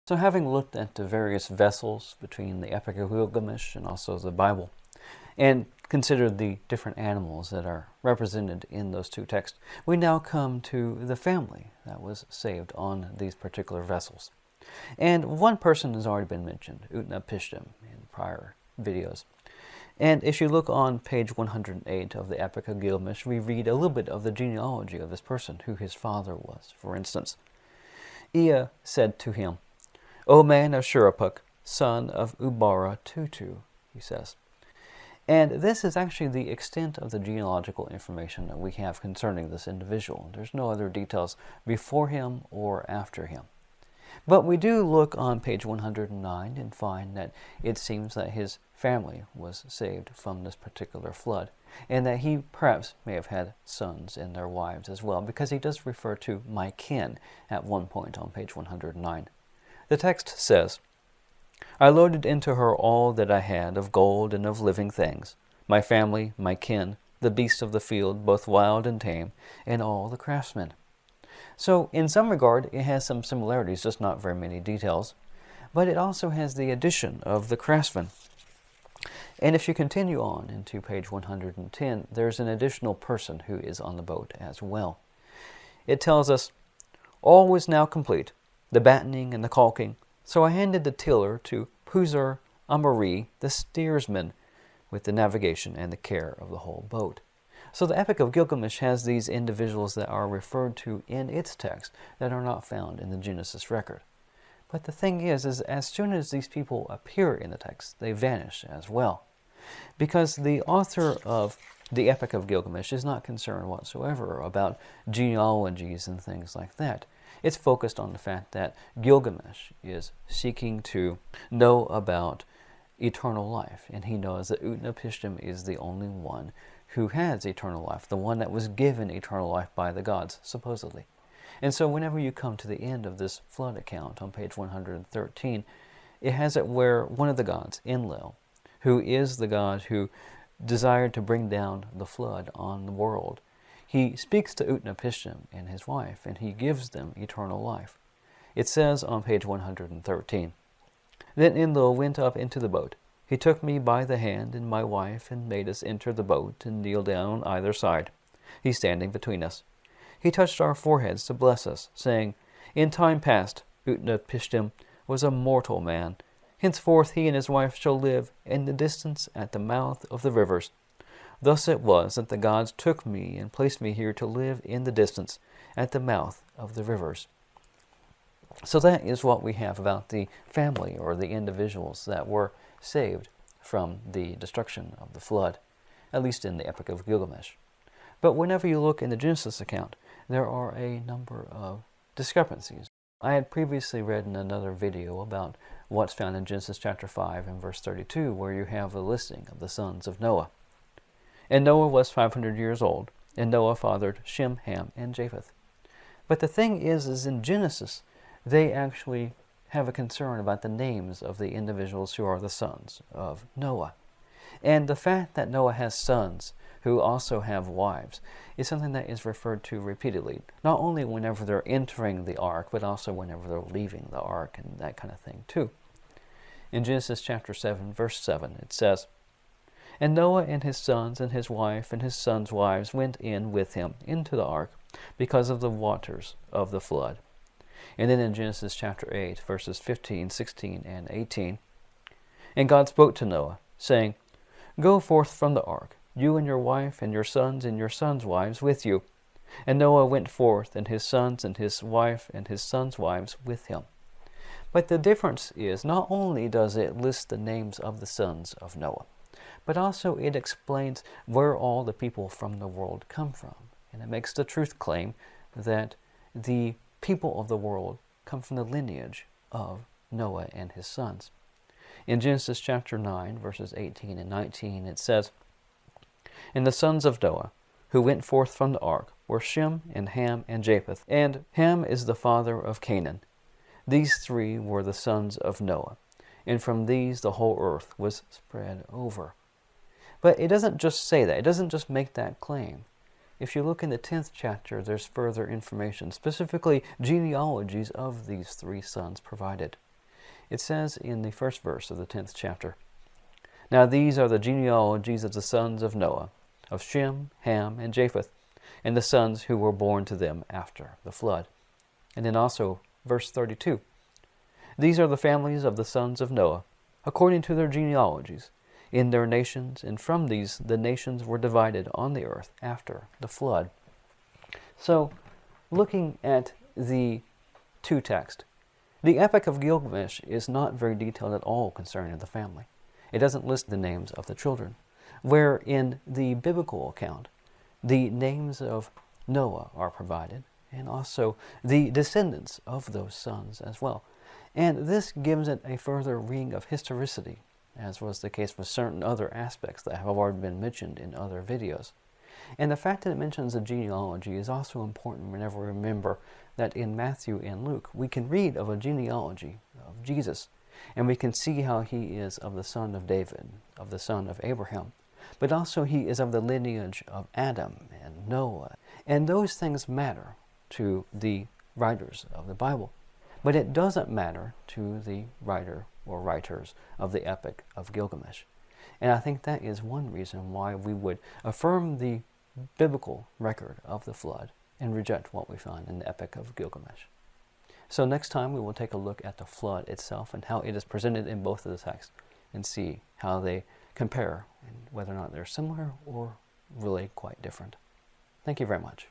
So having looked at the various vessels between the Epic of Gilgamesh and also the Bible, and considered the different animals that are represented in those two texts, we now come to the family that was saved on these particular vessels. And one person has already been mentioned, Utnapishtim, in prior videos. And if you look on page 108 of the Epic of Gilgamesh, we read a little bit of the genealogy of this person, who his father was. For instance, Ea said to him, "O man of Shurapuk, son of Ubara Tutu," he says. And this is actually the extent of the genealogical information that we have concerning this individual. There's no other details before him or after him. But we do look on page 109 and find that it seems that his family was saved from this particular flood, and that he perhaps may have had sons and their wives as well, because he does refer to "my kin" at one point on page 109. The text says, "I loaded into her all that I had of gold and of living things, my family, my kin, the beasts of the field, both wild and tame, and all the craftsmen." So in some regard, it has some similarities, just not very many details. But it also has the addition of the craftsmen. And if you continue on into page 110, there's an additional person who is on the boat as well. It tells us, "All was now complete, the battening and the caulking, so I handed the tiller to Puzur-Amurri, the steersman, with the navigation and the care of the whole boat." So the Epic of Gilgamesh has these individuals that are referred to in its text that are not found in the Genesis record. But the thing is as soon as these people appear in the text, they vanish as well. Because the author of the Epic of Gilgamesh is not concerned whatsoever about genealogies and things like that. It's focused on the fact that Gilgamesh is seeking to know about eternal life, and he knows that Utnapishtim is the only one who has eternal life, the one that was given eternal life by the gods, supposedly. And so whenever you come to the end of this flood account on page 113, it has it where one of the gods, Enlil, who is the god who desired to bring down the flood on the world, he speaks to Utnapishtim and his wife, and he gives them eternal life. It says on page 113, "Then Enlil went up into the boat. He took me by the hand and my wife, and made us enter the boat and kneel down on either side, he standing between us. He touched our foreheads to bless us, saying, 'In time past, Utnapishtim was a mortal man. Henceforth he and his wife shall live in the distance at the mouth of the rivers.' Thus it was that the gods took me and placed me here to live in the distance at the mouth of the rivers." So that is what we have about the family, or the individuals that were saved from the destruction of the flood, at least in the Epic of Gilgamesh. But whenever you look in the Genesis account, there are a number of discrepancies. I had previously read in another video about what's found in Genesis chapter 5 and verse 32, where you have a listing of the sons of Noah. "And Noah was 500 years old, and Noah fathered Shem, Ham, and Japheth." But the thing is in Genesis, they actually have a concern about the names of the individuals who are the sons of Noah. And the fact that Noah has sons who also have wives is something that is referred to repeatedly, not only whenever they're entering the ark, but also whenever they're leaving the ark and that kind of thing too. In Genesis chapter 7, verse 7, it says, "And Noah and his sons and his wife and his sons' wives went in with him into the ark because of the waters of the flood." And then in Genesis chapter 8, verses 15, 16, and 18, "And God spoke to Noah, saying, 'Go forth from the ark, you and your wife and your sons' wives with you.' And Noah went forth, and his sons and his wife and his sons' wives with him." But the difference is, not only does it list the names of the sons of Noah, but also it explains where all the people from the world come from. And it makes the truth claim that the people of the world come from the lineage of Noah and his sons. In Genesis chapter 9, verses 18 and 19, it says, "And the sons of Noah, who went forth from the ark, were Shem and Ham and Japheth. And Ham is the father of Canaan. These three were the sons of Noah, and from these the whole earth was spread over." But it doesn't just say that. It doesn't just make that claim. If you look in the 10th chapter, there's further information, specifically genealogies of these three sons provided. It says in the first verse of the 10th chapter, "Now these are the genealogies of the sons of Noah, of Shem, Ham, and Japheth, and the sons who were born to them after the flood." And then also verse 32, "These are the families of the sons of Noah, according to their genealogies, in their nations, and from these the nations were divided on the earth after the flood." So, looking at the two texts, the Epic of Gilgamesh is not very detailed at all concerning the family. It doesn't list the names of the children, where in the biblical account, the names of Noah are provided, and also the descendants of those sons as well. And this gives it a further ring of historicity, as was the case with certain other aspects that have already been mentioned in other videos. And the fact that it mentions a genealogy is also important whenever we remember that in Matthew and Luke, we can read of a genealogy of Jesus, and we can see how he is of the son of David, of the son of Abraham, but also he is of the lineage of Adam and Noah. And those things matter to the writers of the Bible, but it doesn't matter to the writer or writers of the Epic of Gilgamesh. And I think that is one reason why we would affirm the biblical record of the flood and reject what we find in the Epic of Gilgamesh. So next time we will take a look at the flood itself and how it is presented in both of the texts and see how they compare and whether or not they're similar or really quite different. Thank you very much.